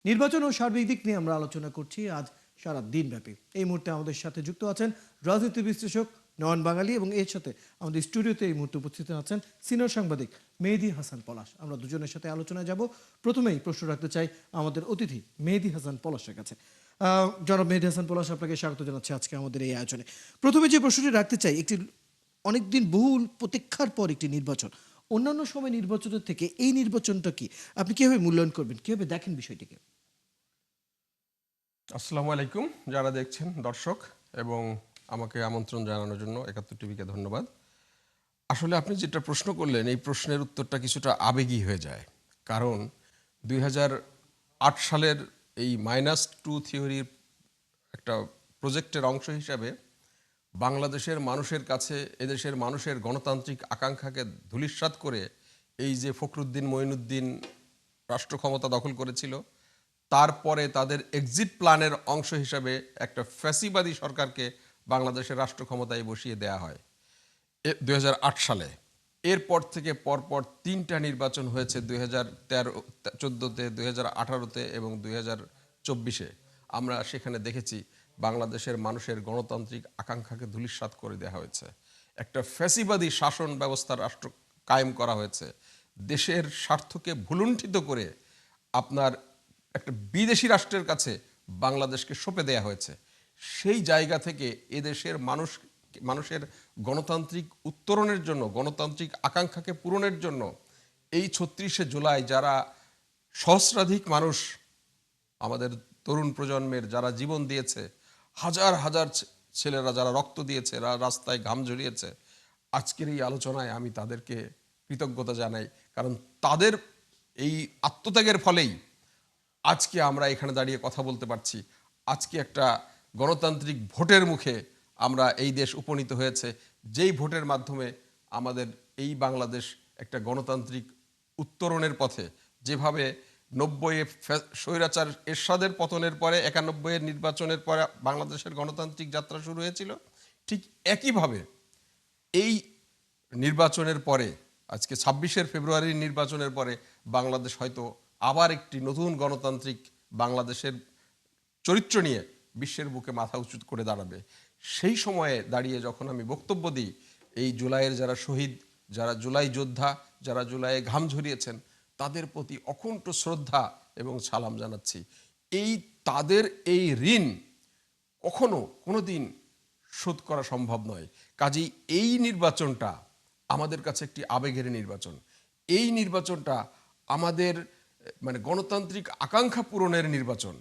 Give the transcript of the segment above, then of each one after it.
নির্বাচন ও সার্বিক দিক নিয়ে আমরা আলোচনা করছি আজ সারা দিনব্যাপী। এই মুহূর্তে আমাদের সাথে যুক্ত আছেন রাজনীতি বিশ্লেষক নয়ন বাঙালি এবং এর সাথে আমাদের স্টুডিওতে এই মুহূর্তে উপস্থিত আছেন সিনিয়র সাংবাদিক মেহেদী হাসান পলাশ। আমরা দুজনের সাথে আলোচনায় যাব। প্রথমেই প্রশ্ন রাখতে চাই আমাদের অতিথি মেহেদী হাসান পলাশের কাছে। জনাব মেহেদী হাসান পলাশ, আপনাকে স্বাগত জানাচ্ছি আজকে আমাদের এই আয়োজনে। প্রথমে যে প্রশ্নটি রাখতে চাই, একটি অনেকদিন বহুল প্রতীক্ষার পর একটি নির্বাচন, অন্যান্য সময় নির্বাচনের থেকে এই নির্বাচনটা কি আপনি কিভাবে মূল্যায়ন করবেন, কিভাবে দেখেন বিষয়টিকে? আসসালামু আলাইকুম যারা দেখছেন দর্শক, এবং আমাকে আমন্ত্রণ জানানোর জন্য ৭১ টিভিকে ধন্যবাদ। আসলে আপনি যেটা প্রশ্ন করলেন এই প্রশ্নের উত্তরটা কিছুটা আবেগী হয়ে যায়, কারণ ২০০৮ সালের এই -2 থিওরির একটা প্রজেক্টের অংশ হিসাবে বাংলাদেশের মানুষের কাছে এদেশের মানুষের গণতান্ত্রিক আকাঙ্ক্ষাকে ধূলিসাৎ করে এই যে ফখরুদ্দিন মঈনুদ্দিন রাষ্ট্র ক্ষমতা দখল করেছিল, তারপরে তাদের এক্সিট প্ল্যানের অংশ হিসাবে একটা ফ্যাসিবাদী সরকারকে বাংলাদেশের রাষ্ট্র ক্ষমতায় বসিয়ে দেয়া হয় ২০০৮ সালে। এরপর থেকে পরপর ৩টা নির্বাচন হয়েছে ২০১৩-১৪-তে, ২০১৮-তে এবং ২০২৪-এ। আমরা সেখানে দেখেছি বাংলাদেশের মানুষের গণতান্ত্রিক আকাঙ্ক্ষাকে ধূলিসাৎ করে দেওয়া হয়েছে, একটা ফ্যাসিবাদী শাসন ব্যবস্থা রাষ্ট্র কায়েম করা হয়েছে, দেশের স্বার্থকে ভুলুণ্ঠিত করে আপনার একটা বিদেশি রাষ্ট্রের কাছে বাংলাদেশকে সঁপে দেয়া হয়েছে। সেই জায়গা থেকে এদেশের মানুষের গণতান্ত্রিক উত্তরণের জন্য, গণতান্ত্রিক আকাঙ্ক্ষাকে পূরণের জন্য এই ৩৬শে জুলাই যারা সহস্রাধিক মানুষ, আমাদের তরুণ প্রজন্মের যারা জীবন দিয়েছে, হাজার হাজার ছেলেরা যারা রক্ত দিয়েছে, রাস্তায় ঘাম ঝরিয়েছে, আজকের এই আলোচনায় আমি তাদেরকে কৃতজ্ঞতা জানাই, কারণ তাদের এই আত্মত্যাগের ফলেই আজকে আমরা এখানে দাঁড়িয়ে কথা বলতে পারছি। আজকে একটা গণতান্ত্রিক ভোটের মুখে আমরা এই দেশ উপনীত হয়েছে, যেই ভোটের মাধ্যমে আমাদের এই বাংলাদেশ একটা গণতান্ত্রিক উত্তরণের পথে, যেভাবে ৯০-এ স্বৈরাচার এরশাদের পতনের পরে ৯১-এর নির্বাচনের পরে বাংলাদেশের গণতান্ত্রিক যাত্রা শুরু হয়েছিল, ঠিক একইভাবে এই নির্বাচনের পরে, আজকে ২৬শে ফেব্রুয়ারির নির্বাচনের পরে বাংলাদেশ হয়তো আবার একটি নতুন গণতান্ত্রিক বাংলাদেশের চরিত্র নিয়ে বিশ্বের বুকে মাথা উঁচু করে দাঁড়াবে। সেই সময়ে দাঁড়িয়ে যখন আমি বক্তব্য দিই, এই জুলাইয়ের যারা শহীদ, যারা জুলাই যোদ্ধা, যারা জুলাইয়ে ঘাম ঝরিয়েছেন, তাদের প্রতি অকুণ্ঠ শ্রদ্ধা এবং সালাম জানাচ্ছি। তাদের এই ঋণ কখনো কোনো দিন শোধ করা সম্ভব নয়। কাজেই এই নির্বাচনটা আমাদের কাছে একটি আবেগের নির্বাচন। এই নির্বাচনটা আমাদের গণতান্ত্রিক আকাঙ্ক্ষা পূরণের নির্বাচন।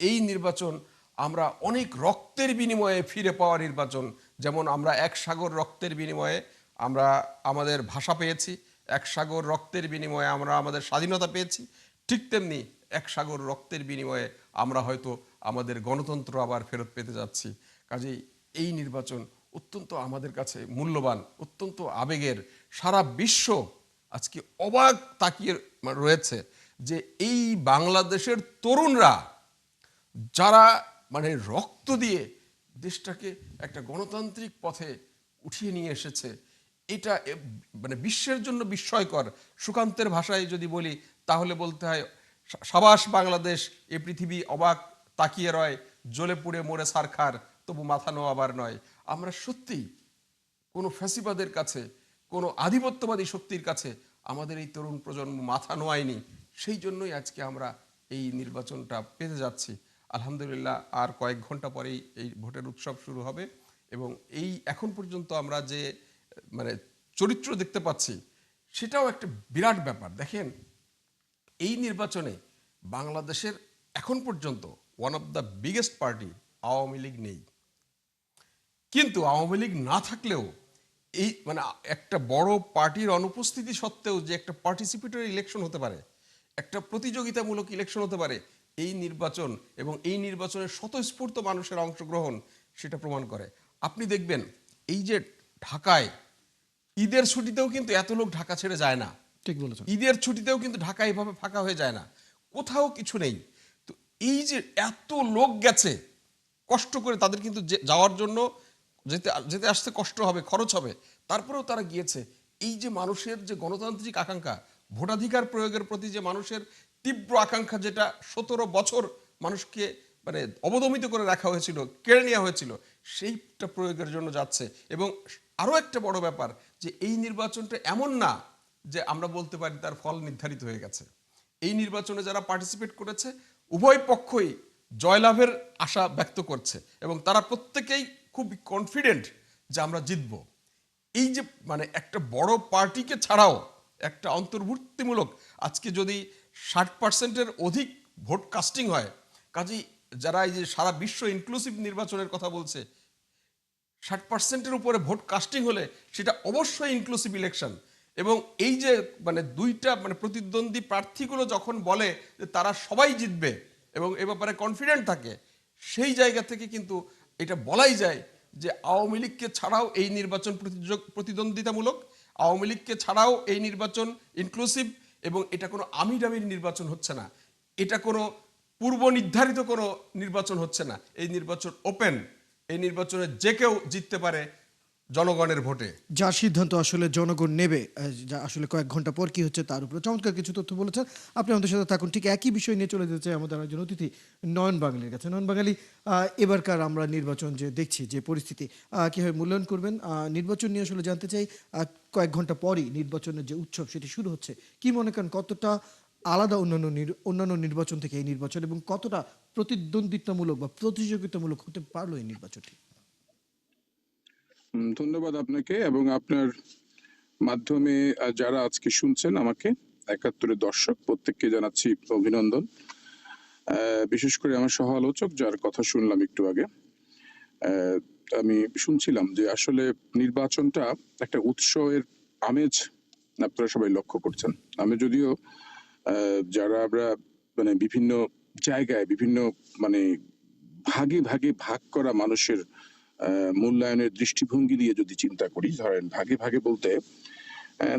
এই নির্বাচন আমরা অনেক রক্তের বিনিময়ে ফিরে পাওয়া নির্বাচন। যেমন আমরা এক সাগর রক্তের বিনিময়ে আমরা আমাদের ভাষা পেয়েছি, এক সাগর রক্তের বিনিময়ে আমরা আমাদের স্বাধীনতা পেয়েছি, ঠিক তেমনি এক সাগর রক্তের বিনিময়ে আমরা হয়তো আমাদের গণতন্ত্র আবার ফেরত পেতে যাচ্ছি। কাজেই এই নির্বাচন অত্যন্ত আমাদের কাছে মূল্যবান, অত্যন্ত আবেগের। সারা বিশ্ব আজকে অবাক তাকিয়ে রয়েছে যে এই বাংলাদেশের তরুণরা যারা রক্ত দিয়ে দেশটাকে একটা গণতান্ত্রিক পথে উঠিয়ে নিয়ে এসেছে, এটা বিশ্বের জন্য বিস্ময়কর। সুকান্তের ভাষায় যদি বলি তাহলে বলতে হয়, সাবাস বাংলাদেশ, এ পৃথিবী অবাক তাকিয়ে রয়, জ্বলে পুড়ে মরে সারখার, তবু মাথা নোয়াবার নয়। আমরা সত্যিই কোনো ফ্যাসিবাদের কাছে, কোনো আধিপত্যবাদী শক্তির কাছে আমাদের এই তরুণ প্রজন্ম মাথা নোয়ায়নি। সেই জন্যই আজকে আমরা এই নির্বাচনটা পেতে যাচ্ছি। আলহামদুলিল্লাহ, আর কয়েক ঘন্টা পরেই এই ভোটের উৎসব শুরু হবে, এবং এই এখন পর্যন্ত আমরা যে চরিত্র দেখতে পাচ্ছি, সেটাও একটা বিরাট ব্যাপার। দেখেন, এই নির্বাচনে বাংলাদেশের এখন পর্যন্ত one of the biggest party Awami League নেই, কিন্তু আওয়ামী লীগ না থাকলেও এই একটা বড় পার্টির অনুপস্থিতি সত্ত্বেও যে একটা পার্টিসিপেটরি ইলেকশন হতে পারে, একটা প্রতিযোগিতামূলক ইলেকশন হতে পারে, এই নির্বাচন এবং এই নির্বাচনের স্বতঃস্ফূর্ত মানুষের অংশগ্রহণ সেটা প্রমাণ করে। আপনি দেখবেন এই যে ঢাকায় ঈদের ছুটিতেও কিন্তু এত লোক ঢাকা ছেড়ে যায় না। ঠিক বলেছেন। ঈদের ছুটিতেও কিন্তু ঢাকা এইভাবে ফাঁকা হয়ে যায় না, কোথাও কিছু নেই। তো এই যে এত লোক গেছে কষ্ট করে, তাদের কিন্তু যাওয়ার জন্য যেতে আসতে কষ্ট হবে, খরচ হবে, তারপরেও তারা গিয়েছে। এই যে মানুষের যে গণতান্ত্রিক আকাঙ্ক্ষা, ভোটাধিকার প্রয়োগের প্রতি যে মানুষের তীব্র আকাঙ্ক্ষা, যেটা 17 বছর মানুষকে মানে অবদমিত করে রাখা হয়েছিল, কেড়ে নেওয়া হয়েছিল, সেইটা প্রয়োগের জন্য যাচ্ছে। এবং আরো একটা বড় ব্যাপার, যে এই নির্বাচনটা এমন না যে আমরা বলতে পারি তার ফল নির্ধারিত হয়ে গেছে। এই নির্বাচনে যারা পার্টিসিপেট করেছে উভয় পক্ষই জয়লাভের আশা ব্যক্ত করছে এবং তারা প্রত্যেকেই খুব কনফিডেন্ট যে আমরা জিতব। এই যে মানে একটা বড় পার্টিকে ছাড়াও একটা অন্তর্ভুক্তিমূলক, আজকে যদি 60%-এর অধিক ভোট কাস্টিং হয়, কাজেই যারা এই যে সারা বিশ্ব ইনক্লুসিভ নির্বাচনের কথা বলছে, 60%-এর উপরে ভোট কাস্টিং হলে সেটা অবশ্যই ইনক্লুসিভ ইলেকশন। এবং এই যে মানে দুইটা মানে প্রতিদ্বন্দ্বী প্রার্থীগুলো যখন বলে যে তারা সবাই জিতবে এবং এ ব্যাপারে কনফিডেন্ট থাকে, সেই জায়গা থেকে কিন্তু এটা বলাই যায় যে আওয়ামী লীগকে ছাড়াও এই নির্বাচন প্রতিদ্বন্দ্বিতামূলক, আওয়ামী লীগকে ছাড়াও এই নির্বাচন ইনক্লুসিভ, এবং এটা কোনো আমিরামির নির্বাচন হচ্ছে না, এটা কোনো পূর্ব নির্ধারিত কোনো নির্বাচন হচ্ছে না। এই নির্বাচন ওপেন, এই নির্বাচনে যে কেউ জিততে পারে জনগণের ভোটে। যার সিদ্ধান্ত আসলে জনগণ নেবে, যা আসলে কয়েক ঘন্টা পর কি হচ্ছে তার উপরে চমৎকার কিছু তথ্য বলেছেন আপনি। আমাদের সাথে থাকুন, ঠিক একই বিষয় নিয়ে চলে যেতে চাই আমাদের একজন অতিথি নয়ন বাঙালির কাছে। নয়ন বাঙালি, এবারকার আমরা নির্বাচন যে দেখছি, যে পরিস্থিতি, কীভাবে মূল্যায়ন করবেন? নির্বাচন নিয়ে আসলে জানতে চাই। কয়েক ঘন্টা পরই নির্বাচনের যে উৎসব সেটি শুরু হচ্ছে, কি মনে করেন কতটা আলাদা অন্যান্য নির্বাচন থেকে এই নির্বাচন, এবং কতটা প্রতিদ্বন্দ্বিতামূলক বা প্রতিযোগিতামূলক হতে পারলো এই নির্বাচনটি? ধন্যবাদ আপনাকে এবং আপনার মাধ্যমে যারা আজকে শুনছেন আমাকে, ৭১-এর দর্শক প্রত্যেককে জানাচ্ছি অভিনন্দন। বিশেষ করে আমার সহ আলোচক যার কথা শুনলাম একটু আগে, আমি শুনছিলাম যে আসলে নির্বাচনটা একটা উৎসবের আমেজ আপনারা সবাই লক্ষ্য করছেন। আমি যদিও যারা আমরা মানে বিভিন্ন জায়গায় বিভিন্ন মানে ভাগে ভাগে ভাগ করা মানুষের মূল্যায়নের দৃষ্টিভঙ্গি দিয়ে যদি চিন্তা করি, ধরেন ভাগে ভাগে বলতে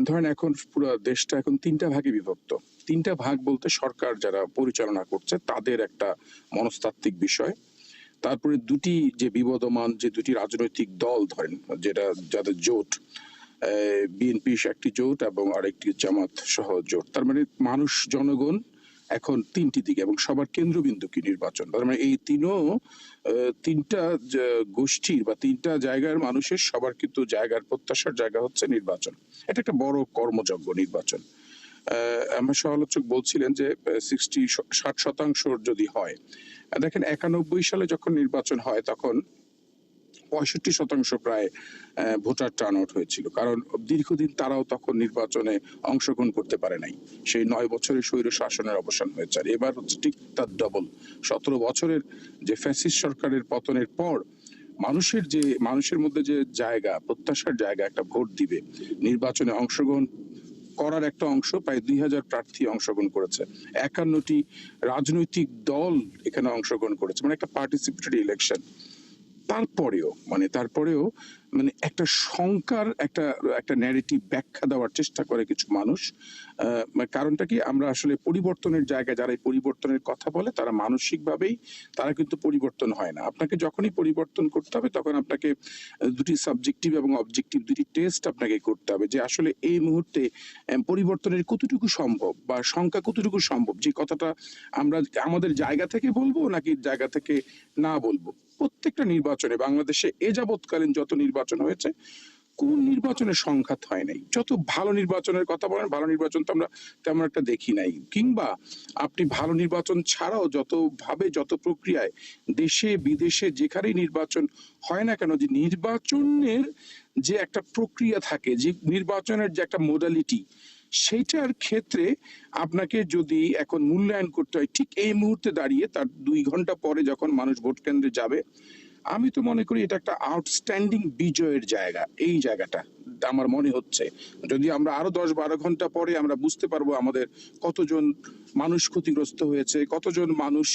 ধরেন এখন পুরো দেশটা এখন ৩টা ভাগে বিভক্ত। ৩টা ভাগ বলতে সরকার যারা পরিচালনা করছে তাদের একটা মনস্তাত্ত্বিক বিষয়। তারপরে দুটি যে বিবদমান যে দুটি রাজনৈতিক দল ধরেন, যেটা যাদের জোট, বিএনপি একটি জোট এবং আরেকটি জামাত সহ জোট। তার মানে মানুষ জনগণ এখন ৩টি দিকে এবং সবার কেন্দ্রবিন্দু কি নির্বাচন। তার মানে এই তিনটা গোষ্ঠীর বা ৩টা জায়গার মানুষের সবার কিন্তু জায়গার প্রত্যাশার জায়গা হচ্ছে নির্বাচন। এটা একটা বড় কর্মযজ্ঞ নির্বাচন। আমার সমালোচক বলছিলেন যে 60% যদি হয়, দেখেন 91 সালে যখন নির্বাচন হয় তখন 65% প্রায় ভোটার টার্ন আউট হয়েছিল, কারণ দীর্ঘদিন তারাও তখন নির্বাচনে অংশগ্রহণ করতে পারে নাই। সেই 9 বছরের স্বৈর শাসনের অবসান হয়েছে। আর এবার হচ্ছে ঠিক তার ডবল, 17 বছরের যে ফ্যাসিস্ট সরকারের পতনের পর মানুষের মধ্যে যে জায়গা, প্রত্যাশার জায়গা, একটা ভোট দিবে, নির্বাচনে অংশগ্রহণ করার একটা অংশ, প্রায় 2000 প্রার্থী অংশগ্রহণ করেছে, 51টি রাজনৈতিক দল এখানে অংশগ্রহণ করেছে, মানে একটা পার্টিসিপেটরি ইলেকশন। তারপরেও মানে একটা শঙ্কার একটা একটা ন্যারেটিভ ব্যাখ্যা দেওয়ার চেষ্টা করে কিছু মানুষ। কারণটা কি, আমরা আসলে পরিবর্তনের জায়গায় যারা এই পরিবর্তনের কথা বলে তারা মানসিকভাবেই তারা কিন্তু পরিবর্তন হয় না। আপনাকে যখনই পরিবর্তন করতে হবে তখন আপনাকে দুটি সাবজেক্টিভ এবং অবজেক্টিভ দুটি টেস্ট আপনাকে করতে হবে, যে আসলে এই মুহূর্তে পরিবর্তনের কতটুকু সম্ভব বা সংখ্যা কতটুকু সম্ভব, যে কথাটা আমরা আমাদের জায়গা থেকে বলবো নাকি জায়গা থেকে না বলবো। প্রত্যেকটা নির্বাচনে বাংলাদেশে এ যাবৎকালীন যত নির্বাচন হয়েছে, কোন নির্বাচনের সংঘাত হয় নাই। যত ভালো নির্বাচনের কথা বলেন, ভালো নির্বাচন তো আমরা তেমন একটা দেখি নাই। কিংবা আপনি ভালো নির্বাচন ছাড়াও যত প্রক্রিয়ায় দেশে বিদেশে যেখানেই নির্বাচন হয় না কেন, যে নির্বাচনের যে একটা প্রক্রিয়া থাকে, যে নির্বাচনের যে একটা মোডালিটি, সেইটার ক্ষেত্রে আপনাকে যদি এখন মূল্যায়ন করতে হয় ঠিক এই মুহূর্তে দাঁড়িয়ে, তার 2 ঘন্টা পরে যখন মানুষ ভোট কেন্দ্রে যাবে, আমি তো মনে করি এটা একটা আউটস্ট্যান্ডিং বিজয়ের জায়গা। এই জায়গাটা আমার মনে হচ্ছে, যদি আমরা আরো 10-12 ঘন্টা পরে আমরা বুঝতে পারবো আমাদের কতজন মানুষ ক্ষতিগ্রস্ত হয়েছে, কতজন মানুষ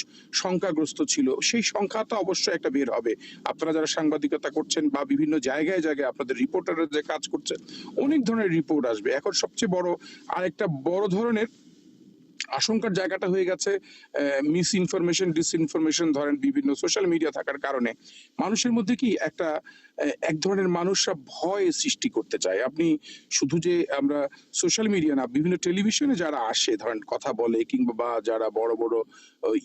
সংখ্যাগ্রস্ত ছিল, সেই সংখ্যাটা অবশ্যই একটা বের হবে। আপনারা যারা সাংবাদিকতা করছেন বা বিভিন্ন জায়গায় জায়গায় আপনাদের রিপোর্টাররা যে কাজ করছেন, অনেক ধরনের রিপোর্ট আসবে। এখন সবচেয়ে বড় আরেকটা বড় ধরনের আশঙ্কার জায়গাটা হয়ে গেছে মিস ইনফরমেশন, ডিসইনফরমেশন, ধরেন বিভিন্ন সোশ্যাল মিডিয়া থাকার কারণে মানুষের মধ্যে কি একটা এক ধরনের মানুষরা ভয় সৃষ্টি করতে চায়। আপনি শুধু যে আমরা সোশ্যাল মিডিয়া না, বিভিন্ন টেলিভিশনে যারা আসে ধরেন কথা বলে, কিংবা বা যারা বড় বড়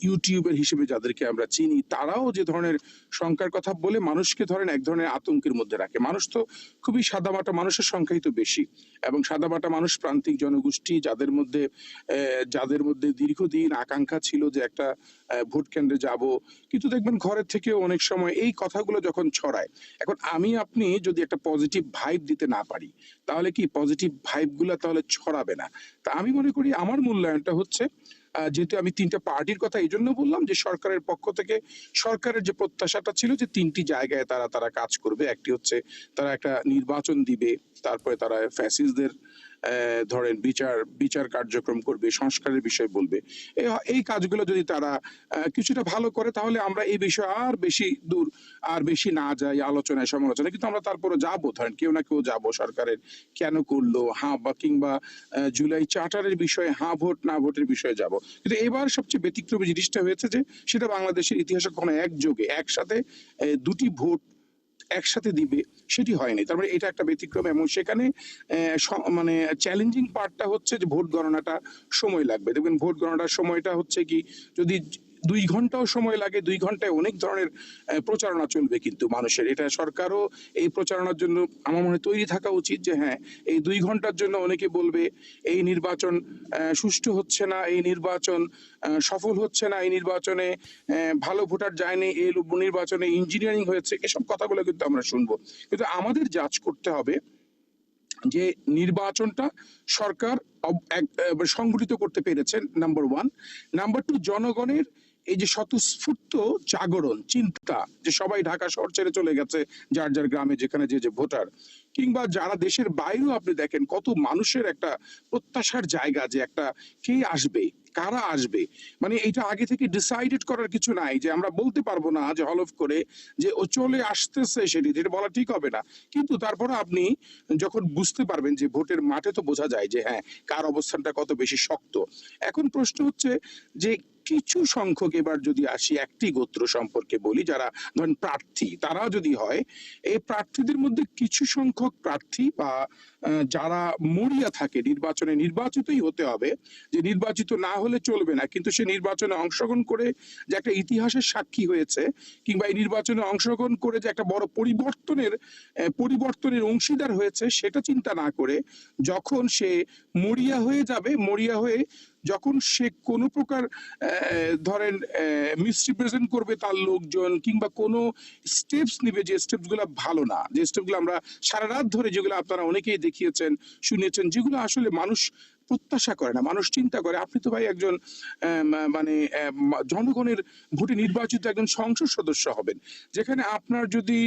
ইউটিউবের হিসেবে যাদেরকে আমরা চিনি, তারাও যে ধরনের শঙ্কার কথা বলে মানুষকে ধরেন এক ধরনের আতঙ্কের মধ্যে রাখে। মানুষ তো খুবই সাদামাটা মানুষের সংখ্যাই তো বেশি, এবং সাদামাটা মানুষ প্রান্তিক জনগোষ্ঠী যাদের মধ্যে দীর্ঘদিন আকাঙ্ক্ষা ছিল যে একটা ভোট কেন্দ্রে যাব, কিন্তু দেখবেন ঘরের থেকেও অনেক সময় এই কথাগুলো যখন ছড়ায়, এখন আমি আপনি যদি একটা পজিটিভ ভাইব দিতে না পারি, তাহলে কি পজিটিভ ভাইব গুলা তাহলে ছড়াবে না। তা আমি মনে করি আমার মূল্যায়নটা হচ্ছে, যেহেতু আমি তিনটা পার্টির কথা এই জন্য বললাম যে সরকারের পক্ষ থেকে সরকারের যে প্রত্যাশাটা ছিল যে তিনটি জায়গায় তারা তারা কাজ করবে। একটি হচ্ছে তারা একটা নির্বাচন দিবে, তারপরে তারা ফ্যাসিস্টদের ধরেন বিচার কার্যক্রম করবে, সংস্কারের বিষয় বলবে। এই কাজগুলো যদি তারা কিছুটা ভালো করে, তাহলে আমরা এই বিষয়ে আর বেশি দূর আর বেশি না যাই আলোচনায় সমালোচনায়, কিন্তু আমরা তারপরে যাবো, ধরেন কেউ না কেউ যাবো সরকারের কেন করলো হ্যাঁ, বা কিংবা জুলাই চার্টারের বিষয়ে হ্যাঁ ভোট না ভোটের বিষয়ে যাব। কিন্তু এবার সবচেয়ে ব্যতিক্রমী জিনিসটা হয়েছে যে সেটা বাংলাদেশের ইতিহাসে কখনো একযোগে একসাথে দুটি ভোট একসাথে দিবে সেটি হয়নি। তার মানে এটা একটা ব্যতিক্রম, এবং সেখানে মানে চ্যালেঞ্জিং পার্টটা হচ্ছে যে ভোট গণনাটা সময় লাগবে। দেখবেন ভোট গণনার সময়টা হচ্ছে কি, যদি 2 ঘন্টাও সময় লাগে, 2 ঘন্টায় অনেক ধরনের প্রচারণা চলবে, কিন্তু মানুষের এটা সরকারও এই প্রচারণার জন্য আমার মনে হয় তৈরি থাকা উচিত যে হ্যাঁ, এই 2 ঘন্টার জন্য অনেকে বলবে এই নির্বাচন সুষ্ঠু হচ্ছে না, এই নির্বাচন সফল হচ্ছে না, এই নির্বাচনে ভালো ভোটার যায়নি, এই নির্বাচনে ইঞ্জিনিয়ারিং হয়েছে, এসব কথাগুলো কিন্তু আমরা শুনবো। কিন্তু আমাদের জাজ করতে হবে যে নির্বাচনটা সরকার সংগঠিত করতে পেরেছে, নাম্বার ওয়ান। নাম্বার টু, জনগণের এই যে স্বতঃস্ফূর্ত জাগরণ চিন্তা, যে সবাই ঢাকা শহর ছেড়ে চলে গেছে যার যার গ্রামে, যেখানে যে যে ভোটার, কিংবা যারা দেশের বাইরেও আপনি দেখেন কত মানুষের একটা প্রত্যাশার জায়গা যে একটা কে আসবে, কারা আসবে, মানে এটা আগে থেকে ডিসাইডেড করার কিছু নাই, যে আমরা বলতে পারবো না যে হলফ করে যে ও চলে আসতেছে, সেটি যেটা বলা ঠিক হবে না। কিন্তু তারপরে আপনি যখন বুঝতে পারবেন যে ভোটের মাঠে তো বোঝা যায় যে হ্যাঁ, কার অবস্থানটা কত বেশি শক্ত। এখন প্রশ্ন হচ্ছে যে কিছু সংখ্যক, এবার যদি আসি একটি গোত্র সম্পর্কে বলি, যারা ধরেন প্রার্থী, তারা যদি হয়, এই প্রার্থীদের মধ্যে কিছু সংখ্যক প্রার্থী বা যারা মরিয়া থাকে নির্বাচনে নির্বাচিতই হতে হবে, যে নির্বাচিত না হলে চলবে না, কিন্তু সে নির্বাচনে অংশগ্রহণ করে যে একটা ইতিহাসের সাক্ষী হয়েছে, কিংবা এই নির্বাচনে অংশগ্রহণ করে যে একটা বড় পরিবর্তনের অংশীদার হয়েছে, সেটা চিন্তা না করে যখন সে মরিয়া হয়ে যাবে, মরিয়া হয়ে যখন সে কোনো প্রকার ধরেন মিসরিপ্রেজেন্ট করবে তার লোকজন, কিংবা কোনো স্টেপস নিবে যে স্টেপস গুলা ভালো না, যে স্টেপস গুলো আমরা সারা রাত ধরে, যেগুলো আপনারা অনেকেই দেখিয়েছেন শুনিয়েছেন, যেগুলো আসলে মানুষ প্রত্যাশা করে না, মানুষ চিন্তা করে। আপনি তো ভাই একজন মানে জনগণের ভোটে নির্বাচিত একজন সংসদ সদস্য হবেন, যেখানে আপনার যদি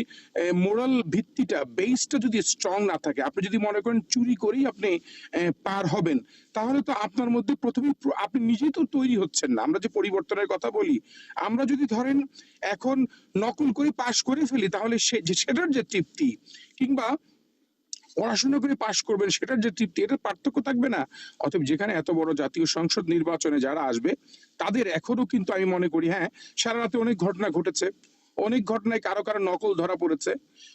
মোরাল ভিত্তিটা, বেসটা যদি স্ট্রং না থাকে, আপনি যদি মনে করেন চুরি করেই আপনি পার হবেন, তাহলে তো আপনার মধ্যে প্রথমেই আপনি নিজেই তো তৈরি হচ্ছেন না। আমরা যে পরিবর্তনের কথা বলি, আমরা যদি ধরেন এখন নকল করে পাশ করে ফেলি, তাহলে সেটার যে তৃপ্তি, কিংবা পড়াশোনা করে পাশ করবেন সেটার যে তৃপ্তি, এটার পার্থক্য থাকবে না। অতএব যেখানে এত বড় জাতীয় সংসদ নির্বাচনে যারা আসবে, তাদের এখনো কিন্তু আমি মনে করি হ্যাঁ, সারা রাতে অনেক ঘটনা ঘটেছে, অনেক ঘটনায় কারো কারো নকল ধরা পড়েছে,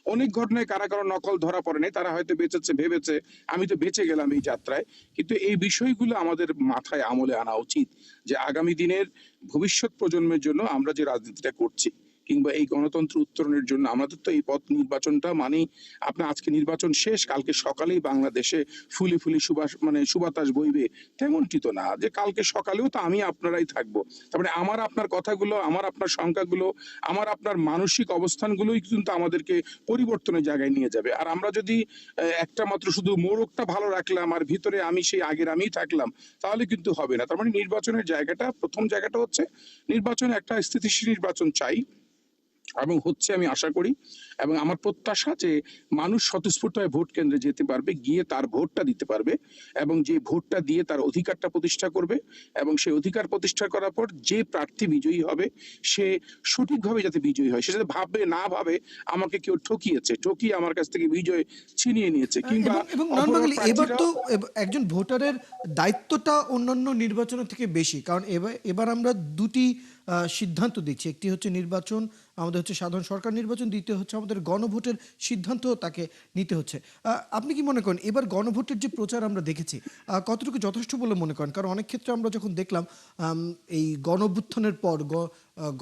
অনেক ঘটনায় কারো কারো নকল ধরা পড়ে নাই, তারা হয়তো বেঁচেছে, ভেবেছে আমি তো বেঁচে গেলাম এই যাত্রায়। কিন্তু এই বিষয়গুলো আমাদের মাথায় আমলে আনা উচিত, যে আগামী দিনের ভবিষ্যৎ প্রজন্মের জন্য আমরা যে রাজনীতিটা করছি, কিংবা এই গণতন্ত্র উত্তরণের জন্য আমাদের তো এই পথ নির্বাচনটা মানে, আপনার আজকে নির্বাচন শেষ, কালকে সকালেই বাংলাদেশে ফুলি ফুলি সুবাতাস বইবে, তেমনটি তো না যে কালকে সকালেও তো আমি আপনারাই থাকবো। তারপরে আমার আপনার কথাগুলো, আমার আপনার সংখ্যাগুলো, আমার আপনার মানসিক অবস্থানগুলোই কিন্তু আমাদেরকে পরিবর্তনের জায়গায় নিয়ে যাবে। আর আমরা যদি একটা মাত্র শুধু মোড়কটা ভালো রাখলাম আর ভিতরে আমি সেই আগের আমিই থাকলাম, তাহলে কিন্তু হবে না। তার মানে নির্বাচনের জায়গাটা, প্রথম জায়গাটা হচ্ছে নির্বাচনে একটা স্থিতিশীল নির্বাচন চাই, এবং হচ্ছে আমি আশা করি, এবং আমার প্রত্যাশা যে মানুষ স্বতঃস্ফূর্তভাবে ভোট কেন্দ্রে যেতে পারবে, গিয়ে তার ভোটটা দিতে পারবে, এবং যে ভোটটা দিয়ে তার অধিকারটা প্রতিষ্ঠা করবে, এবং সেই অধিকার প্রতিষ্ঠা করার পর যে প্রার্থী বিজয়ী হবে সে সঠিকভাবে যাতে বিজয়ী হয়, সে যাতে ভাববে না ভাবে আমাকে কেউ ঠকিয়ে আমার কাছ থেকে বিজয় ছিনিয়ে নিয়েছে, কিংবা এবং এবং নন অপর বাঙালি এবার প্রার্থীরা। তো একজন ভোটারের দায়িত্বটা অন্যান্য নির্বাচনের থেকে বেশি, কারণ এবার এবার আমরা দুটি সিদ্ধান্ত দিচ্ছি। একটি হচ্ছে নির্বাচন, আমাদের হচ্ছে সাধারণ সরকার নির্বাচন, দ্বিতীয় হচ্ছে আমাদের গণভোটের সিদ্ধান্ত তাকে নিতে হচ্ছে। আপনি কি মনে করেন এবার গণভোটের যে প্রচার আমরা দেখেছি কতটুকু যথেষ্ট বলে মনে করেন? কারণ অনেক ক্ষেত্রে আমরা যখন দেখলাম এই গণঅভ্যুত্থানের পর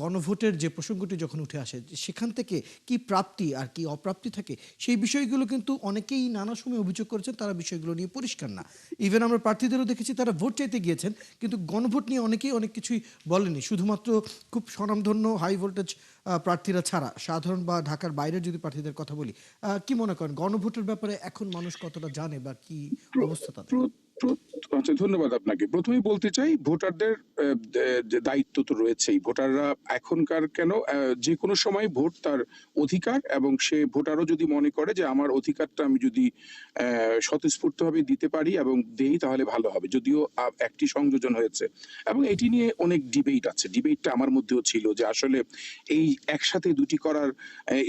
গণভোটের যে প্রসঙ্গটি যখন উঠে আসে, সেখান থেকে কি প্রাপ্তি আর কি অপ্রাপ্তি থাকে, সেই বিষয়গুলো কিন্তু অনেকেই নানা সময় অভিযোগ করেছেন তারা বিষয়গুলো নিয়ে পরিষ্কার না। ইভেন আমরা প্রার্থীদেরও দেখেছি তারা ভোট চাইতে গিয়েছেন, কিন্তু গণভোট নিয়ে অনেকেই অনেক কিছুই বলেনি। শুধুমাত্র খুব স্বনামধন্য হাই ভোল্টেজ প্রার্থীরা ছাড়া সাধারণ বা ঢাকার বাইরের যদি প্রার্থীদের কথা বলি, কি মনে করেন গণভোটের ব্যাপারে এখন মানুষ কতটা জানে বা কি অবস্থা তাদের? আচ্ছা, ধন্যবাদ আপনাকে। প্রথমেই বলতে চাই, ভোটারদের যে দায়িত্ব তো রয়েছেই। ভোটাররা এখনকার কেন, যে কোনো সময় ভোট তার অধিকার, এবং সে ভোটারও যদি মনে করে যে আমার অধিকারটা আমি যদি স্বতঃস্ফূর্তভাবে দিতে পারি এবং দেই তাহলে ভালো হবে। যদিও একটি সংযোজন হয়েছে, এবং এটি নিয়ে অনেক ডিবেট আছে। ডিবেটটা আমার মধ্যেও ছিল যে আসলে এই একসাথে দুটি করার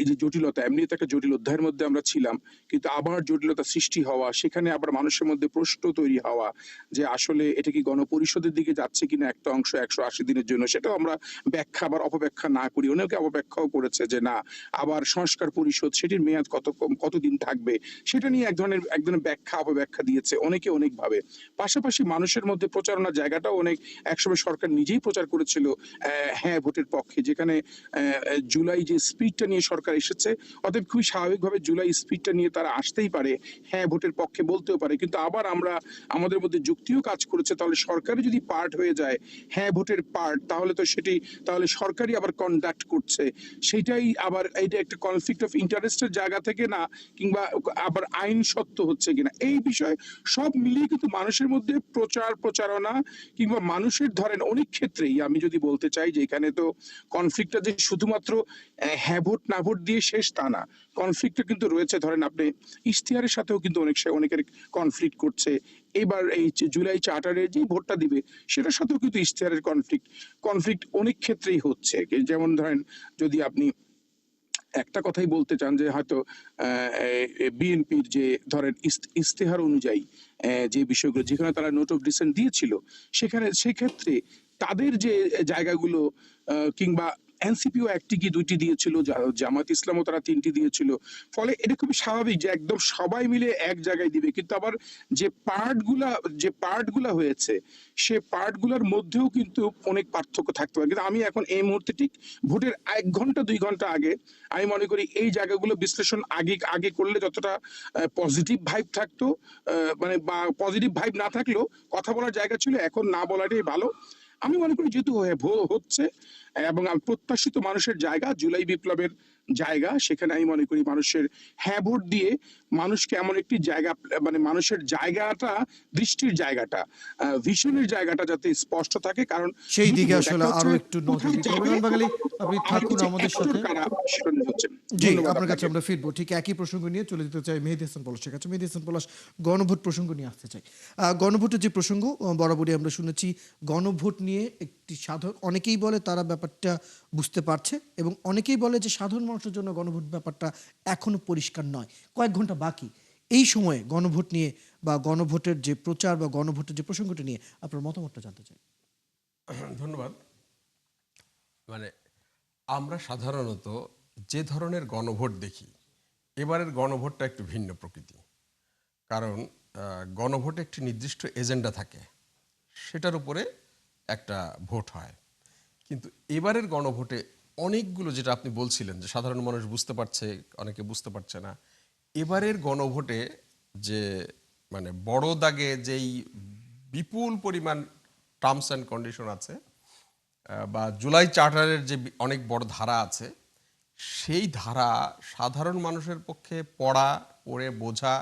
এই যে জটিলতা, এমনি তো একটা জটিল অধ্যায়ের মধ্যে আমরা ছিলাম, কিন্তু আবার জটিলতা সৃষ্টি হওয়া, সেখানে আবার মানুষের মধ্যে প্রশ্ন তৈরি হওয়া যে আসলে এটা কি গণপরিষদের দিকে যাচ্ছে কিনা একটা অংশ 180 দিনের জন্য, সেটাও আমরা ব্যাখ্যা আবার অপব্যাখ্যা না করি। অনেকে অপব্যাখ্যাও করেছে যে না, আবার সংস্কার পরিষদ সেটির মেয়াদ কতদিন থাকবে, সেটা নিয়ে এক ধরনের ব্যাখ্যা অপব্যাখ্যা দিয়েছে অনেকে অনেকভাবে। পাশাপাশি মানুষের মধ্যে প্রচারণার জায়গাটাও অনেক, একসময় সরকার নিজেই প্রচার করেছিল হ্যাঁ ভোটের পক্ষে, যেখানে জুলাই যে স্পিডটা নিয়ে সরকার এসেছে, অতএব খুবই স্বাভাবিকভাবে জুলাই স্পিডটা নিয়ে তারা আসতেই পারে, হ্যাঁ ভোটের পক্ষে বলতেও পারে। কিন্তু আবার আমরা, আমাদের মধ্যে যুক্তিও কাজ করেছে, তাহলে সরকারি যদি পার্ট হয়ে যায় হ্যাঁ ভোটের পার্ট, তাহলে তো সেটি, তাহলে সরকারই আবার কন্ডাক্ট করছে, সেটাই আবার এইটা একটা কনফ্লিক্ট অফ ইন্টারেস্টের জায়গা থেকে না, কিংবা আবার আইন সত্য হচ্ছে কিনা, এই বিষয় সব মিলিয়ে কিন্তু মানুষের মধ্যে প্রচারণা, কিংবা মানুষের ধরেন অনেক ক্ষেত্রেই আমি যদি বলতে চাই যে এখানে তো কনফ্লিক্টটা যে শুধুমাত্র হ্যাঁ ভোট না ভোট দিয়ে শেষ তা না, কনফ্লিক্টটা কিন্তু রয়েছে। ধরেন আপনি ইশতেহারের সাথেও কিন্তু অনেকের কনফ্লিক্ট করছে। এবার এই যে জুলাই চার্টারে যে ভোটটা দিবে সেটার সাথেও কিন্তু ইশতেহারের কনফ্লিক্ট অনেক ক্ষেত্রেই হচ্ছে। যেমন ধরেন, যদি আপনি একটা কথাই বলতে চান যে হয়তো বিএনপির যে ধরেন ইশতেহার অনুযায়ী যে বিষয়গুলো, যেখানে তারা নোট অফ ডিসেন্ট দিয়েছিল, সেক্ষেত্রে তাদের যে জায়গাগুলো, কিংবা এনসিপিও একটি কি দুইটি দিয়েছিল, জামাত ইসলামও তারা তিনটি দিয়েছিল। ফলে এটা খুবই স্বাভাবিক যে একদম সবাই মিলে এক জায়গায় দিবে, কিন্তু আবার যে পার্টগুলা হয়েছে, সে পার্টগুলোর মধ্যেও কিন্তু অনেক পার্থক্য থাকতে পারে। কিন্তু আমি এখন এই মুহূর্তে ঠিক ভোটের 1 ঘন্টা 2 ঘন্টা আগে আমি মনে করি এই জায়গাগুলো বিশ্লেষণ আগে আগে করলে যতটা পজিটিভ ভাইব থাকতো, মানে বা পজিটিভ ভাইব না থাকলেও কথা বলার জায়গা ছিল, এখন না বলাটাই ভালো। আমি মনে করি যেহেতু হচ্ছে, এবং আমি প্রত্যাশিত মানুষের জায়গা, জুলাই বিপ্লবের জায়গা, সেখানে আমি মনে করি মানুষের হ্যাঁ ভোট দিয়ে মানুষকে এমন একটি জায়গা, মানে মানুষের জায়গাটা, দৃষ্টির জায়গাটা, ভিশনের জায়গাটা যাতে স্পষ্ট থাকে। কারণ সেই দুটো দিকে ভোট, আসলে একটা হচ্ছে আরো একটু নজর কোথায় দিতে হবে। যাবে, নন বাঙালি আপনি আর থাকুন হচ্ছে আমাদের একজোট সাথে। কারা, সেটা নিয়ে হচ্ছে। জি, ধন্যবাদ আপনার কাছে আপনাকে। আমরা ফিরবো। ঠিক একই প্রসঙ্গ নিয়ে চলে যেতে চাই মেহেদী হাসান পলাশের কাছে। মেহেদী হাসান পলাশ, গণভোট প্রসঙ্গ নিয়ে আসতে চাই। গণভোটের যে প্রসঙ্গ বরাবরই আমরা শুনেছি, গণভোট নিয়ে একটি সাধারণ, অনেকেই বলে তারা ব্যাপারটা বুঝতে পারছে, এবং অনেকেই বলে যে সাধারণ মানুষের জন্য গণভোট ব্যাপারটা এখনো পরিষ্কার নয়, কয়েক ঘন্টা বাকি। এই সময়ে গণভোট নিয়ে বা গণভোটের যে প্রচার বা গণভোটের যে প্রসঙ্গটি নিয়ে আপনার মতামতটা জানতে চাই। ধন্যবাদ। মানে আমরা সাধারণত যে ধরনের গণভোট দেখি, এবারের গণভোটটা একটু ভিন্ন প্রকৃতি। কারণ গণভোটে একটি নির্দিষ্ট এজেন্ডা থাকে, সেটার উপরে একটা ভোট হয়। কিন্তু এবারের গণভোটে অনেকগুলো, যেটা আপনি বলছিলেন যে সাধারণ মানুষ বুঝতে পারছে, অনেকে বুঝতে পারছে না, এবারের গণভোটে যে মানে বড় দাগে যেই বিপুল পরিমাণ টার্মস অ্যান্ড কন্ডিশন আছে, বা জুলাই চার্টারের যে অনেক বড় ধারা আছে, সেই ধারা সাধারণ মানুষের পক্ষে পড়ে বোঝা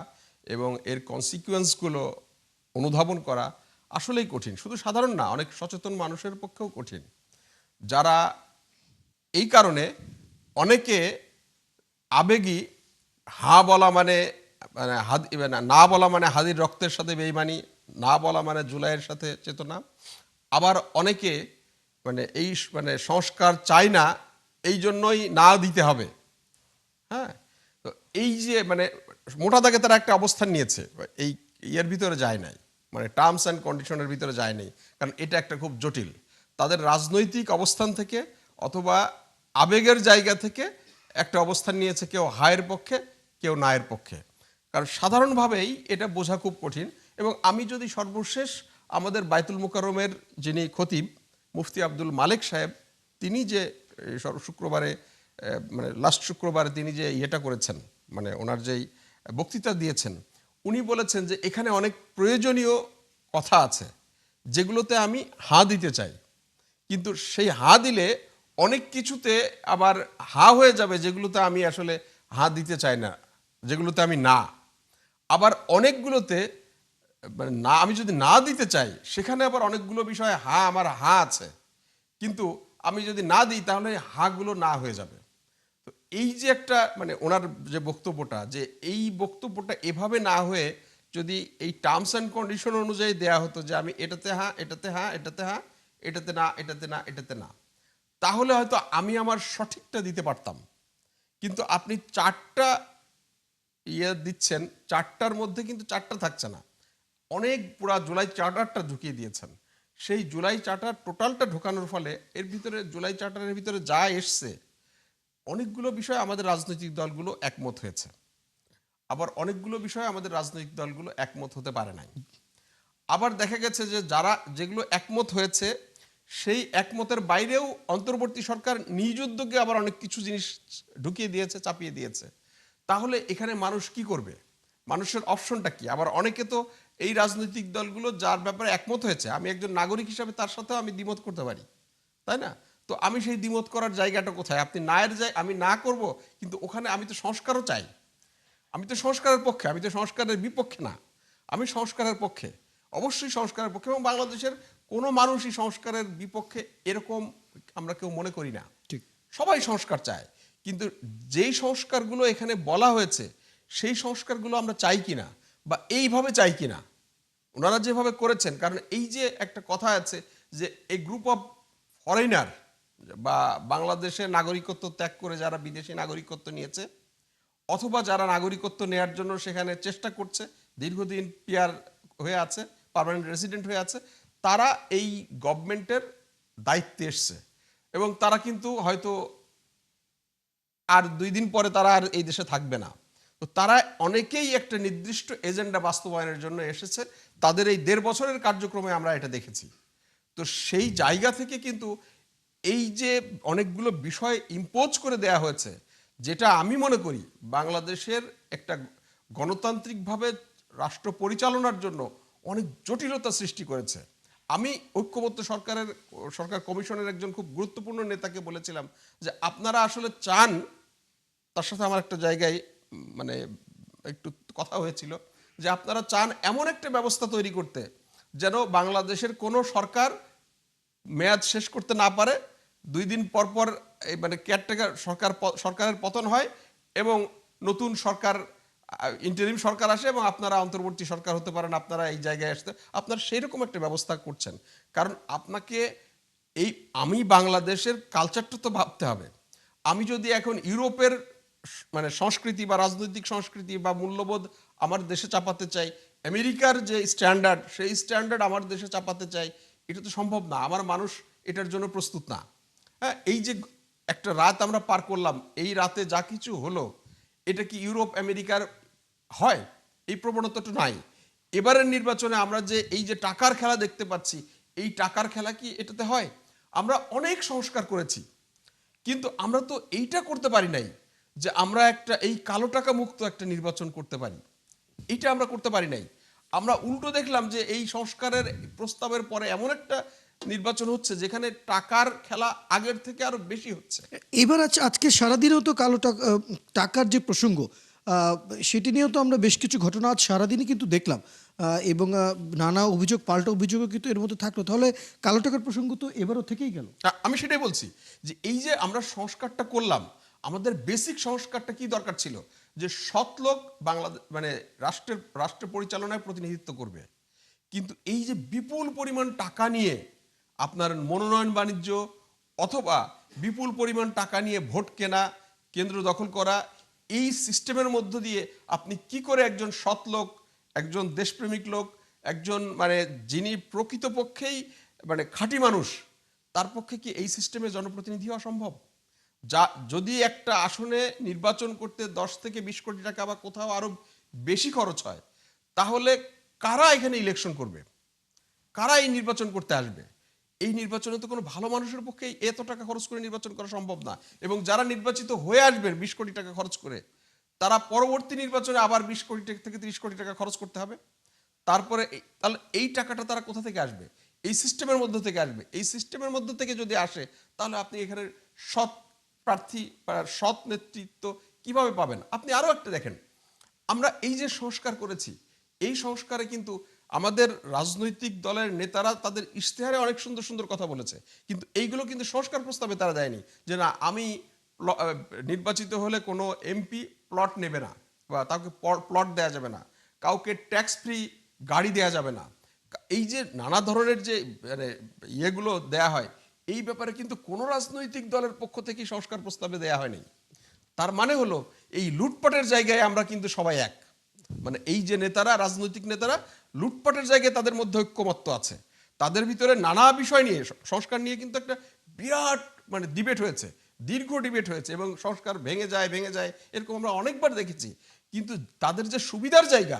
এবং এর কনসিকুয়েন্সগুলো অনুধাবন করা আসলেই কঠিন। শুধু সাধারণ না, অনেক সচেতন মানুষের পক্ষেও কঠিন, যারা এই কারণে অনেকে আবেগী, হা বলা মানে মানে না বলা মানে হাদির রক্তের সাথে বেইমানি, না বলা মানে জুলাইয়ের সাথে চেতনা। আবার অনেকে মানে এই মানে সংস্কার চায় না, এই জন্যই না দিতে হবে। হ্যাঁ, তো এই যে মানে মোটা দাগে তারা একটা অবস্থান নিয়েছে, এই ইয়ের ভিতরে যায় নাই, মানে টার্মস অ্যান্ড কন্ডিশনের ভিতরে যায় নাই, কারণ এটা একটা খুব জটিল। তাদের রাজনৈতিক অবস্থান থেকে অথবা আবেগের জায়গা থেকে একটা অবস্থান নিয়েছে, কেউ হায়ের পক্ষে, কেউ নায়ের পক্ষে। কারণ সাধারণভাবেই এটা বোঝা খুব কঠিন। এবং আমি যদি সর্বশেষ আমাদের বায়তুল মুকাররমের যিনি খতিব মুফতি আব্দুল মালেক সাহেব, তিনি যে শুক্রবারে মানে লাস্ট শুক্রবারে তিনি যে ইয়েটা করেছেন, মানে ওনার যেই বক্তৃতা দিয়েছেন, উনি বলেছেন যে এখানে অনেক প্রয়োজনীয় কথা আছে যেগুলোতে আমি হাঁ দিতে চাই, কিন্তু সেই হাঁ দিলে অনেক কিছুতে আবার হাঁ হয়ে যাবে যেগুলোতে আমি আসলে হাঁ দিতে চাই না, যেগুলোতে আমি না। আবার অনেকগুলোতে মানে না, আমি যদি না দিতে চাই সেখানে আবার অনেকগুলো বিষয়ে হাঁ আমার হাঁ আছে, কিন্তু আমি যদি না দিই তাহলে হাঁগুলো না হয়ে যাবে। তো এই যে একটা মানে ওনার যে বক্তব্যটা, যে এই বক্তব্যটা এভাবে না হয়ে যদি এই টার্মস অ্যান্ড কন্ডিশন অনুযায়ী দেয়া হতো যে আমি এটাতে হ্যাঁ, এটাতে হ্যাঁ, এটাতে হ্যাঁ, এটাতে না, এটাতে না, এটাতে না, তাহলে হয়তো আমি আমার সঠিকটা দিতে পারতাম। কিন্তু আপনি 4টা ইয়ে দিচ্ছেন, 4টার মধ্যে কিন্তু 4টা থাকছে না, অনেক পুরা জুলাই চার্টারটা ঢুকিয়ে দিয়েছেন। সেই জুলাই চার্টার টোটালটা ঢোকানোর ফলে এর ভিতরে জুলাই চার্টারের ভিতরে যা এসছে, অনেকগুলো বিষয় আমাদের রাজনৈতিক দলগুলো একমত হয়েছে, আবার অনেকগুলো বিষয় আমাদের রাজনৈতিক দলগুলো একমত হতে পারে নাই। আবার দেখা গেছে যে যারা যেগুলো একমত হয়েছে সেই একমতের বাইরেও অন্তর্বর্তী সরকার নিজ উদ্যোগে আবার অনেক কিছু জিনিস ঢুকিয়ে দিয়েছে, চাপিয়ে দিয়েছে। তাহলে এখানে মানুষ কি করবে? মানুষের অপশনটা কি? আবার অনেকে তো এই রাজনৈতিক দলগুলো যার ব্যাপারে একমত হয়েছে, আমি একজন নাগরিক হিসাবে তার সাথেও আমি দ্বিমত করতে পারি, তাই না? তো আমি সেই দ্বিমত করার জায়গাটা কোথায়? আপনি নায়ের আমি না করব, কিন্তু ওখানে আমি তো সংস্কারও চাই। আমি তো সংস্কারের পক্ষে, আমি তো সংস্কারের বিপক্ষে না, আমি সংস্কারের পক্ষে, অবশ্যই সংস্কারের পক্ষে। এবং বাংলাদেশের কোনো মানুষই সংস্কারের বিপক্ষে এরকম আমরা কেউ মনে করি না, ঠিক। সবাই সংস্কার চায়। কিন্তু যেই সংস্কারগুলো এখানে বলা হয়েছে সেই সংস্কারগুলো আমরা চাই কিনা বা এইভাবে চাই কিনা, ওনারা যেভাবে করেছেন। কারণ এই যে একটা কথা আছে যে এই গ্রুপ অফ ফরেনার বা বাংলাদেশের নাগরিকত্ব ত্যাগ করে যারা বিদেশি নাগরিকত্ব নিয়েছে অথবা যারা নাগরিকত্ব নেয়ার জন্য সেখানে চেষ্টা করছে, দীর্ঘদিন পিআর হয়ে আছে, পার্মানেন্ট রেসিডেন্ট হয়ে আছে, তারা এই গভর্নমেন্টের দায়িত্বে এসছে এবং তারা কিন্তু হয়তো আর 2 দিন পরে তারা আর এই দেশে থাকবে না। তো তারা অনেকেই একটা নির্দিষ্ট এজেন্ডা বাস্তবায়নের জন্য এসেছে, তাদের এই 1.5 বছরের কার্যক্রমে আমরা এটা দেখেছি। তো সেই জায়গা থেকে কিন্তু এই যে অনেকগুলো বিষয় ইম্পোজ করে দেয়া হয়েছে, যেটা আমি মনে করি বাংলাদেশের একটা গণতান্ত্রিকভাবে রাষ্ট্র পরিচালনার জন্য অনেক জটিলতা সৃষ্টি করেছে। আমি ঐক্যবদ্ধ সরকার কমিশনের একজন খুব গুরুত্বপূর্ণ নেতাকে বলেছিলাম যে আপনারা আসলে চান, তার সাথে আমার একটা জায়গায় মানে একটু কথা হয়েছিল, যে আপনারা চান এমন একটা ব্যবস্থা তৈরি করতে যেন বাংলাদেশের কোনো সরকার মেয়াদ শেষ করতে না পারে, 2 দিন পর পর এই মানে কেয়ারটেকার সরকারের পতন হয় এবং নতুন সরকার ইন্টারিম সরকার আসে এবং আপনারা অন্তর্বর্তী সরকার হতে পারেন, আপনারা এই জায়গায় আসতে, আপনারা সেই রকম একটা ব্যবস্থা করছেন। কারণ আপনাকে এই আমি বাংলাদেশের কালচারটা তো ভাবতে হবে। আমি যদি এখন ইউরোপের মানে সংস্কৃতি বা রাজনৈতিক সংস্কৃতি বা মূল্যবোধ আমার দেশে চাপাতে চাই, আমেরিকার যে স্ট্যান্ডার্ড সেই স্ট্যান্ডার্ড আমার দেশে চাপাতে চাই, এটা তো সম্ভব না, আমার মানুষ এটার জন্য প্রস্তুত না। হ্যাঁ, এই যে একটা রাত আমরা পার করলাম, এই রাতে যা কিছু হলো এটা কি ইউরোপ আমেরিকার হয়? এই প্রবণতাটা নাই। এবারের নির্বাচনে আমরা যে এই যে টাকার খেলা দেখতে পাচ্ছি, এই টাকার খেলা কি এটাতে হয়? আমরা অনেক সংস্কার করেছি, কিন্তু আমরা তো এইটা করতে পারি নাই যে আমরা একটা এই কালো টাকা মুক্ত একটা নির্বাচন করতে পারি, এইটা আমরা করতে পারি নাই। আমরা উল্টো দেখলাম যে এই সংস্কারের প্রস্তাবের পরে এমন একটা নির্বাচন হচ্ছে যেখানে টাকার খেলা আগের থেকে আরো বেশি হচ্ছে। এবার আজকে সারাদিনেও তো কালো টাকার যে প্রসঙ্গ, সেটি নিয়েও তো আমরা বেশ কিছু ঘটনা আজ সারাদিনই কিন্তু দেখলাম, এবং নানা অভিযোগ পাল্টা অভিযোগও কিন্তু এর মধ্যে থাকলো। তাহলে কালো টাকার প্রসঙ্গ তো এবারও থেকেই গেল। আমি সেটাই বলছি যে এই যে আমরা সংস্কারটা করলাম, আমাদের বেসিক সংস্কারটা কি দরকার ছিল, যে সৎ লোক বাংলাদেশ মানে রাষ্ট্র পরিচালনায় প্রতিনিধিত্ব করবে। কিন্তু এই যে বিপুল পরিমাণ টাকা নিয়ে আপনার মনোনয়ন বাণিজ্য অথবা বিপুল পরিমাণ টাকা নিয়ে ভোট কেনা, কেন্দ্র দখল করা, এই সিস্টেমের মধ্য দিয়ে আপনি কি করে একজন সৎ লোক, একজন দেশপ্রেমিক লোক, একজন মানে যিনি প্রকৃতপক্ষেই মানে খাঁটি মানুষ, তার পক্ষে কি এই সিস্টেমে জনপ্রতিনিধি হওয়া সম্ভব? যা যদি একটা আসনে নির্বাচন করতে 10 থেকে 20 কোটি টাকা বা কোথাও আরো বেশি খরচ হয়, তাহলে কারা এখানে ইলেকশন করবে? কারা এই নির্বাচন করতে আসবে? এই নির্বাচনে তো কোনো ভালো মানুষের পক্ষে এত টাকা খরচ করে নির্বাচন করা সম্ভব না। এবং যারা নির্বাচিত হয়ে আসবেন 20 কোটি টাকা খরচ করে, তারা পরবর্তী নির্বাচনে আবার 20 কোটি থেকে 30 কোটি টাকা খরচ করতে হবে। তারপরে তাহলে এই টাকাটা তারা কোথা থেকে আসবে? এই সিস্টেমের মধ্য থেকে আসবে। এই সিস্টেমের মধ্য থেকে যদি আসে, তাহলে আপনি এখানে সৎ প্রার্থী বা সৎ নেতৃত্ব কিভাবে পাবেন? আপনি আরো একটা দেখেন, আমরা এই যে সংস্কার করেছি, এই সংস্কারে কিন্তু আমাদের রাজনৈতিক দলের নেতারা তাদের ইশতেহারে অনেক সুন্দর সুন্দর কথা বলেছে, কিন্তু এইগুলো কিন্তু সংস্কার প্রস্তাবে তারা দেয়নি। যে না, আমি নির্বাচিত হলে কোনো এমপি প্লট নেবে না, বা তাকে প্লট দেওয়া যাবে না, কাউকে ট্যাক্স ফ্রি গাড়ি দেওয়া যাবে না। এই যে নানা ধরনের যে মানে ইয়েগুলো দেয়া হয়, এই ব্যাপারে কিন্তু কোনো রাজনৈতিক দলের পক্ষ থেকেই সংস্কার প্রস্তাবে দেয়া হয়নি। তার মানে হলো এই লুটপাটের জায়গায় আমরা কিন্তু সবাই এক। মানে এই যে নেতারা, রাজনৈতিক নেতারা লুটপাটের জায়গায় তাদের মধ্যে ঐক্যমত্য আছে। তাদের ভিতরে নানা বিষয় নিয়ে, সংস্কার নিয়ে কিন্তু একটা বিরাট মানে ডিবেট হয়েছে, দীর্ঘ ডিবেট হয়েছে, এবং সংস্কার ভেঙে যায় এরকম আমরা অনেকবার দেখেছি। কিন্তু তাদের যে সুবিধার জায়গা,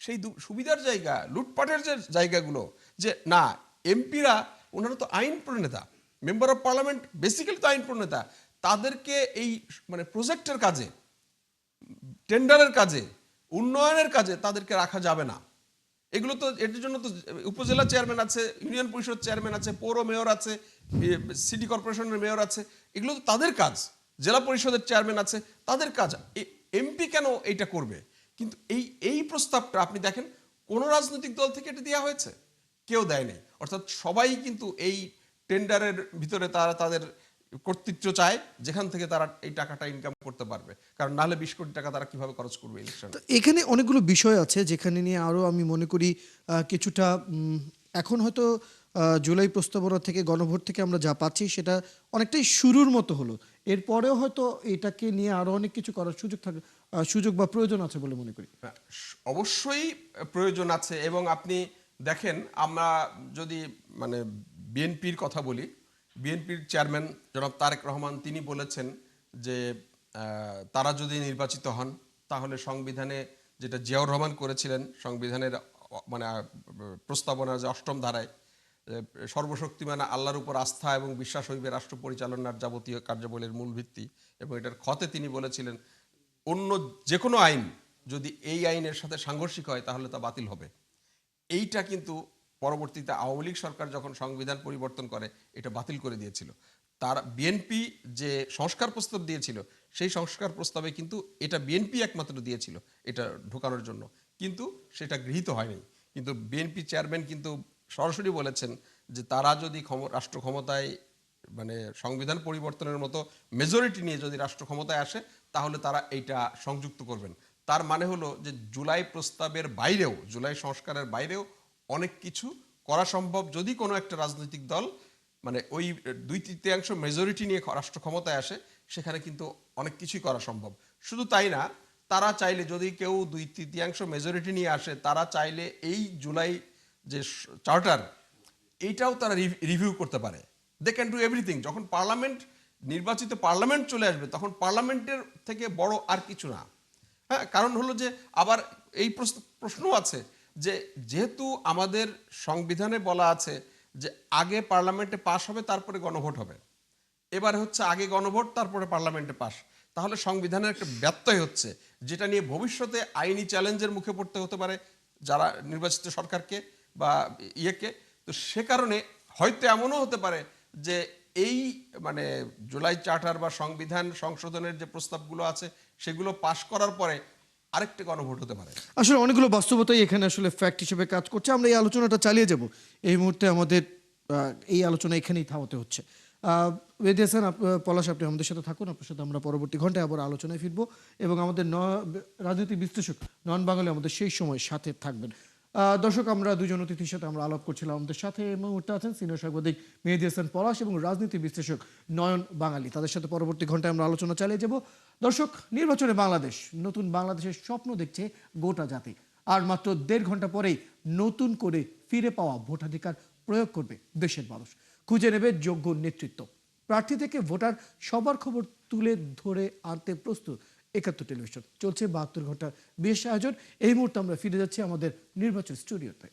সেই সুবিধার জায়গা, লুটপাটের যে জায়গাগুলো, যে না এমপিরা ওনারা তো আইন প্রণেতা, মেম্বার অফ পার্লামেন্ট বেসিক্যালি তো আইন প্রণেতা, তাদেরকে এই মানে প্রজেক্টের কাজে, টেন্ডারের কাজে, উন্নয়নের কাজে তাদেরকে রাখা যাবে না। এগুলো তো এটার জন্য তো উপজেলা চেয়ারম্যান আছে, ইউনিয়ন পরিষদ চেয়ারম্যান আছে, পৌর মেয়র আছে, সিটি কর্পোরেশনের মেয়র আছে, এগুলো তো তাদের কাজ। জেলা পরিষদের চেয়ারম্যান আছে, তাদের কাজ। এমপি কেন এইটা করবে? কিন্তু এই প্রস্তাবটা আপনি দেখেন, কোন রাজনৈতিক দল থেকে এটা দেওয়া হয়েছে? কেউ দেয় নাই। অর্থাৎ সবাই কিন্তু এই টেন্ডারের ভিতরে তারা তাদের কর্তৃত্ব চায়, যেখান থেকে তারা এই টাকাটা ইনকাম করতে পারবে। কারণ নাহলে 20 কোটি টাকা তারা কিভাবে খরচ করবে ইলেকশন? তো এখানে অনেকগুলো বিষয় আছে যেখানে নিয়ে আরো আমি মনে করি কিছুটা এখন হয়তো জুলাই প্রস্তাবনা থেকে, গণভোট থেকে আমরা যা পাচ্ছি সেটা অনেকটাই শুরুর মতো হলো। এরপরেও হয়তো এটাকে নিয়ে আরো অনেক কিছু করার সুযোগ বা প্রয়োজন আছে বলে মনে করি। অবশ্যই প্রয়োজন আছে। এবং আপনি দেখেন, আমরা যদি মানে বিএনপির কথা বলি, বিএনপির চেয়ারম্যান জনাব তারেক রহমান তিনি বলেছেন যে তারা যদি নির্বাচিত হন, তাহলে সংবিধানে যেটা জিয়াউর রহমান করেছিলেন, সংবিধানের মানে প্রস্তাবনার যে 8ম ধারায়, সর্বশক্তিমান আল্লাহর উপর আস্থা এবং বিশ্বাস হইবে রাষ্ট্র পরিচালনার যাবতীয় কার্যাবলীর মূল ভিত্তি, এবং এটার খতে তিনি বলেছিলেন অন্য যে কোনো আইন যদি এই আইনের সাথে সাংঘর্ষিক হয় তাহলে তা বাতিল হবে। এইটা কিন্তু পরবর্তীতে আওয়ামী লীগ সরকার যখন সংবিধান পরিবর্তন করে, এটা বাতিল করে দিয়েছিল। তার বিএনপি যে সংস্কার প্রস্তাব দিয়েছিল, সেই সংস্কার প্রস্তাবে কিন্তু এটা বিএনপি একমাত্র দিয়েছিল এটা ঢোকানোর জন্য, কিন্তু সেটা গৃহীত হয়নি। কিন্তু বিএনপি চেয়ারম্যান কিন্তু সরাসরি বলেছেন যে তারা যদি রাষ্ট্র ক্ষমতায় মানে সংবিধান পরিবর্তনের মতো মেজরিটি নিয়ে যদি রাষ্ট্র ক্ষমতায় আসে, তাহলে তারা এইটা সংযুক্ত করবেন। তার মানে হলো যে জুলাই প্রস্তাবের বাইরেও, জুলাই সংস্কারের বাইরেও অনেক কিছু করা সম্ভব, যদি কোনো একটা রাজনৈতিক দল মানে ওই 2/3 মেজরিটি নিয়ে রাষ্ট্র ক্ষমতায় আসে, সেখানে কিন্তু অনেক কিছুই করা সম্ভব। শুধু তাই না, তারা চাইলে, যদি কেউ 2/3 মেজরিটি নিয়ে আসে, তারা চাইলে এই জুলাই যে চার্টার, এইটাও তারা রিভিউ করতে পারে। They can do everything. যখন নির্বাচিত পার্লামেন্ট চলে আসবে, তখন পার্লামেন্টের থেকে বড় আর কিছু না। হ্যাঁ, কারণ হলো যে আবার এই প্রশ্ন আছে যে যেহেতু আমাদের সংবিধানে বলা আছে যে আগে পার্লামেন্টে পাশ হবে, তারপরে গণভোট হবে, এবারে হচ্ছে আগে গণভোট তারপরে পার্লামেন্টে পাশ, তাহলে সংবিধানের একটা ব্যত্যয় হচ্ছে, যেটা নিয়ে ভবিষ্যতে আইনি চ্যালেঞ্জের মুখে পড়তে হতে পারে যারা নির্বাচিত সরকারকে বা ইয়েকে। তো সে কারণে হয়তো এমনও হতে পারে যে এই মানে জুলাই চার্টার বা সংবিধান সংশোধনের যে প্রস্তাবগুলো আছে, সেগুলো পাশ করার পরে আরেকটা গণভোট হতে পারে। আসলে অনেকগুলো বাস্তবতাই এখানে আসলে ফ্যাক্ট হিসেবে কাজ করছে। আমরা এই আলোচনাটা চালিয়ে যাব। এই মুহূর্তে আমাদের এই আলোচনা এখানেই থামাতে হচ্ছে। মেহেদী হাসান পলাশ, আপনি আমাদের সাথে থাকুন। আপনার সাথে আমরা পরবর্তী ঘন্টায় আবার আলোচনায় ফিরবো এবং আমাদের রাজনীতি বিশ্লেষক নন বাঙালি আমাদের সেই সময় সাথে থাকবেন। দর্শক, আমরা দুজন অতিথির সাথে আমরা আলাপ করছিলাম। আমাদের সাথে এই মুহূর্তে আছেন সিনিয়র সাংবাদিক মেহেদী হাসান পলাশ এবং রাজনীতি বিশ্লেষক নয়ন বাঙালি। তাদের সাথে পরবর্তী ঘন্টায় আমরা আলোচনা চালিয়ে যাব। দর্শক, নির্বাচনে বাংলাদেশ, নতুন বাংলাদেশের স্বপ্ন দেখছে গোটা জাতি। আর মাত্র 1.5 ঘন্টা পরেই নতুন করে ফিরে পাওয়া ভোটাধিকার প্রয়োগ করবে দেশের মানুষ। খুঁজে নেবে যোগ্য নেতৃত্ব। প্রার্থী থেকে ভোটার সবার খবর তুলে ধরে আনতে প্রস্তুত ৭১ টেলিভিশন। চলছে ৭২ ঘন্টার বিশেষ আয়োজন। এই মুহূর্তে আমরা ফিরে যাচ্ছি আমাদের নির্বাচন স্টুডিওতে।